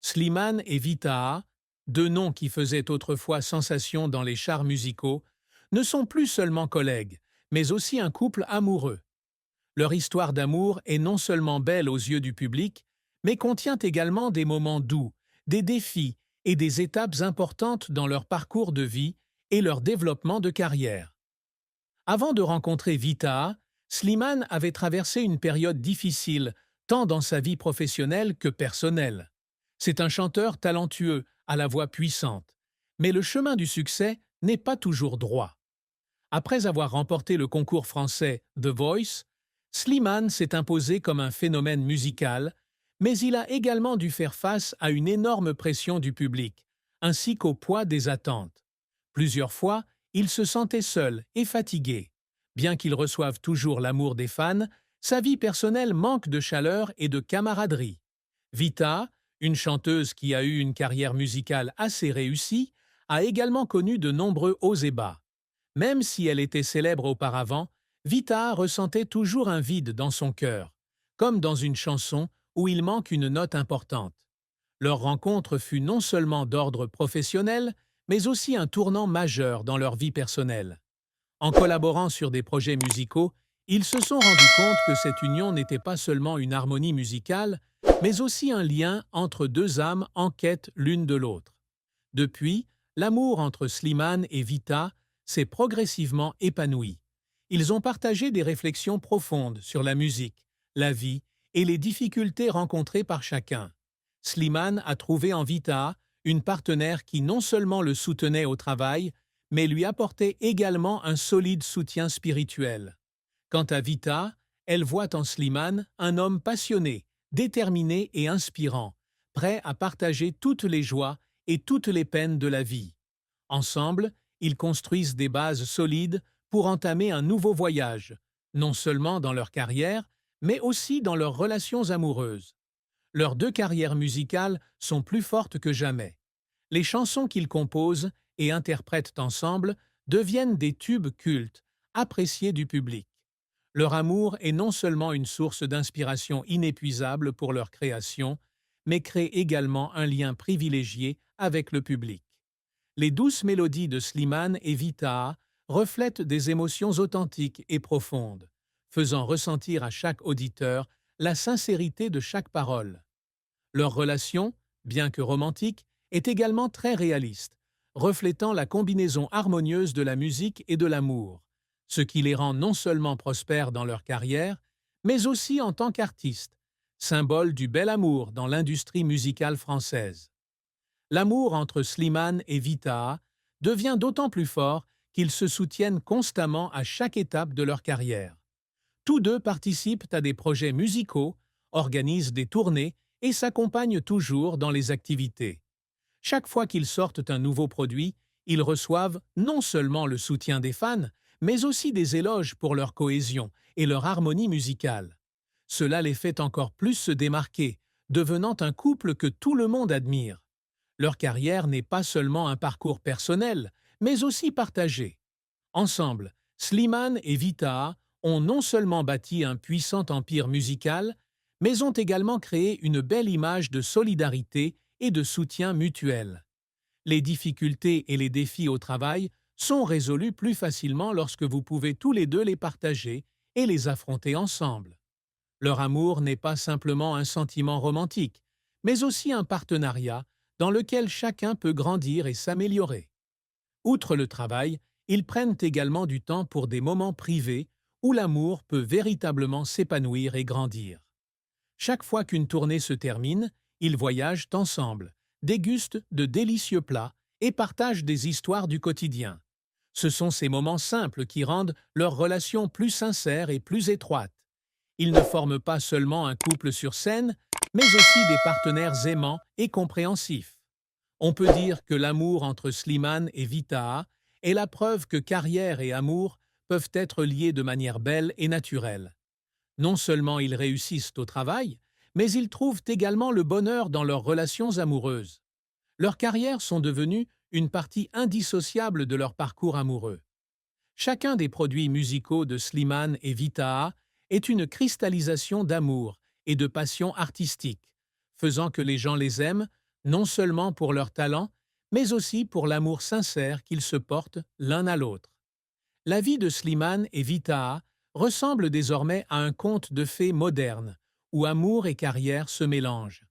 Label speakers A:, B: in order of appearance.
A: Slimane et Vitaha, deux noms qui faisaient autrefois sensation dans les charts musicaux, ne sont plus seulement collègues, mais aussi un couple amoureux. Leur histoire d'amour est non seulement belle aux yeux du public, mais contient également des moments doux, des défis et des étapes importantes dans leur parcours de vie et leur développement de carrière. Avant de rencontrer Vitaha, Slimane avait traversé une période difficile, tant dans sa vie professionnelle que personnelle. C'est un chanteur talentueux, à la voix puissante. Mais le chemin du succès n'est pas toujours droit. Après avoir remporté le concours français The Voice, Slimane s'est imposé comme un phénomène musical, mais il a également dû faire face à une énorme pression du public, ainsi qu'au poids des attentes. Plusieurs fois, il se sentait seul et fatigué. Bien qu'il reçoive toujours l'amour des fans, sa vie personnelle manque de chaleur et de camaraderie. Vita, une chanteuse qui a eu une carrière musicale assez réussie, a également connu de nombreux hauts et bas. Même si elle était célèbre auparavant, Vita ressentait toujours un vide dans son cœur, comme dans une chanson où il manque une note importante. Leur rencontre fut non seulement d'ordre professionnel, mais aussi un tournant majeur dans leur vie personnelle. En collaborant sur des projets musicaux, ils se sont rendus compte que cette union n'était pas seulement une harmonie musicale, mais aussi un lien entre deux âmes en quête l'une de l'autre. Depuis, l'amour entre Slimane et Vita s'est progressivement épanoui. Ils ont partagé des réflexions profondes sur la musique, la vie et les difficultés rencontrées par chacun. Slimane a trouvé en Vita une partenaire qui non seulement le soutenait au travail, mais lui apportait également un solide soutien spirituel. Quant à Vita, elle voit en Slimane un homme passionné, déterminé et inspirant, prêt à partager toutes les joies et toutes les peines de la vie. Ensemble, ils construisent des bases solides pour entamer un nouveau voyage, non seulement dans leur carrière, mais aussi dans leurs relations amoureuses. Leurs deux carrières musicales sont plus fortes que jamais. Les chansons qu'ils composent et interprètent ensemble deviennent des tubes cultes, appréciés du public. Leur amour est non seulement une source d'inspiration inépuisable pour leur création, mais crée également un lien privilégié avec le public. Les douces mélodies de Slimane et Vitaha reflètent des émotions authentiques et profondes, faisant ressentir à chaque auditeur la sincérité de chaque parole. Leur relation, bien que romantique, est également très réaliste, reflétant la combinaison harmonieuse de la musique et de l'amour, ce qui les rend non seulement prospères dans leur carrière, mais aussi en tant qu'artistes, symbole du bel amour dans l'industrie musicale française. L'amour entre Slimane et Vitaha devient d'autant plus fort qu'ils se soutiennent constamment à chaque étape de leur carrière. Tous deux participent à des projets musicaux, organisent des tournées et s'accompagnent toujours dans les activités. Chaque fois qu'ils sortent un nouveau produit, ils reçoivent non seulement le soutien des fans, mais aussi des éloges pour leur cohésion et leur harmonie musicale. Cela les fait encore plus se démarquer, devenant un couple que tout le monde admire. Leur carrière n'est pas seulement un parcours personnel, mais aussi partagé. Ensemble, Slimane et Vitaha ont non seulement bâti un puissant empire musical, mais ont également créé une belle image de solidarité et de soutien mutuel. Les difficultés et les défis au travail sont résolus plus facilement lorsque vous pouvez tous les deux les partager et les affronter ensemble. Leur amour n'est pas simplement un sentiment romantique, mais aussi un partenariat dans lequel chacun peut grandir et s'améliorer. Outre le travail, ils prennent également du temps pour des moments privés où l'amour peut véritablement s'épanouir et grandir. Chaque fois qu'une tournée se termine, ils voyagent ensemble, dégustent de délicieux plats et partagent des histoires du quotidien. Ce sont ces moments simples qui rendent leur relation plus sincère et plus étroite. Ils ne forment pas seulement un couple sur scène, mais aussi des partenaires aimants et compréhensifs. On peut dire que l'amour entre Slimane et Vitaha est la preuve que carrière et amour peuvent être liés de manière belle et naturelle. Non seulement ils réussissent au travail, mais ils trouvent également le bonheur dans leurs relations amoureuses. Leurs carrières sont devenues une partie indissociable de leur parcours amoureux. Chacun des produits musicaux de Slimane et Vitaha est une cristallisation d'amour et de passion artistique, faisant que les gens les aiment non seulement pour leur talent, mais aussi pour l'amour sincère qu'ils se portent l'un à l'autre. La vie de Slimane et Vitaha ressemble désormais à un conte de fées moderne, où amour et carrière se mélangent.